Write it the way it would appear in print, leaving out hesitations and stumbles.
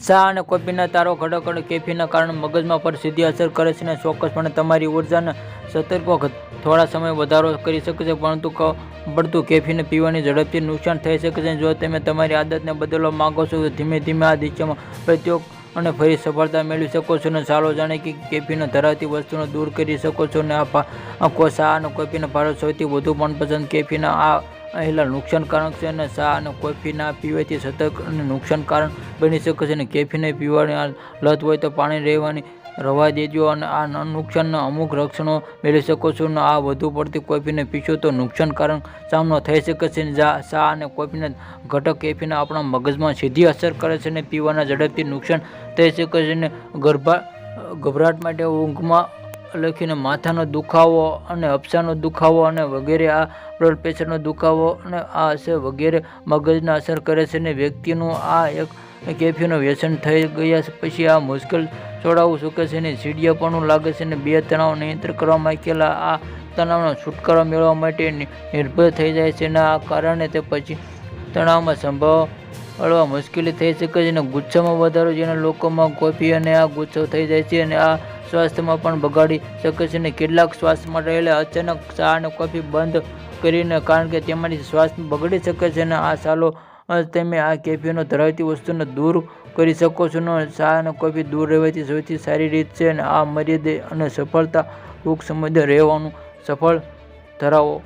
ચા અને કોફીના તારો ખડખડ કેફીનના કારણે મગજમાં પર સીધી અસર કરે છે અને ચોક્કસપણે તમારી ઉર્જાને સતર્ક થોડા સમય વધારો કરી શકે છે, પરંતુ પડતું કેફીન પીવાની ઝડપથી નુકસાન થઈ શકે છે. જો તમે તમારી આદતને બદલવા માંગો છો તો ધીમે ધીમે આ દિશામાં પ્રયોગ અને ફરી સફળતા મેળવી શકો છો. અને ચાલો જાણે કે કેફીન ધરાવતી વસ્તુને દૂર કરી શકો છો. અને ચા અને કોફીના ભારત સૌથી વધુ મનપસંદ કેફીન પહેલા નુકસાનકારક છે, અને ચા અને કોફી ના પીવાથી સતત અને નુકસાનકારક બની શકે છે. અને કેફીન પીવાની લત હોય તો પાણી રવા દેજો અને આ નુકસાનના અમુક રક્ષણો મેળવી શકો છો. અને આ વધુ પડતી કોફીને પીશો તો નુકસાનકારક સામનો થઈ શકે છે. ચા અને કોફીના ઘટક કેફીન આપણા મગજમાં સીધી અસર કરે છે અને પીવાના ઝડપથી નુકસાન થઈ શકે છે. અને ગભરાટ માટે ઊંઘમાં લખીને માથાનો દુખાવો અને અપચાનો દુખાવો અને વગેરે, આ બ્લડ પ્રેશરનો દુખાવો અને આ અસર વગેરે મગજને અસર કરે છે. અને વ્યક્તિનું આ એક કેફીનનું વ્યસન થઈ ગયા પછી આ મુશ્કેલ છોડાવવું શકે છે અને ચીડિયાપણું લાગે છે. અને બે તણાવ નિયંત્રિત કરવામાં આવેલા આ તણાવનો છુટકારો મેળવવા માટે નિર્ભર થઈ જાય છે. અને આ કારણે તે પછી તણાવમાં સંભાળવા મુશ્કેલી થઈ શકે છે. અને ગુસ્સામાં વધારો, જેના લોકોમાં કોફી અને આ ગુસ્સો થઈ જાય છે અને આ સ્વાસ્થ્યમાં પણ બગાડી શકે છે. અને કેટલાક સ્વાસ્થ્યમાં રહેલા અચાનક ચા અને કોફી બંધ કરીને, કારણ કે તેમાંથી સ્વાસ્થ્ય બગડી શકે છે. અને આ ચાલો તમે આ કેફીન ધરાવતી વસ્તુને દૂર કરી શકો છો. ચા અને કોફી દૂર રહેવાની સૌથી સારી રીત છે આ મર્યાદિત અને સફળતા ટૂંક સમય રહેવાનું સફળ ધરાવો.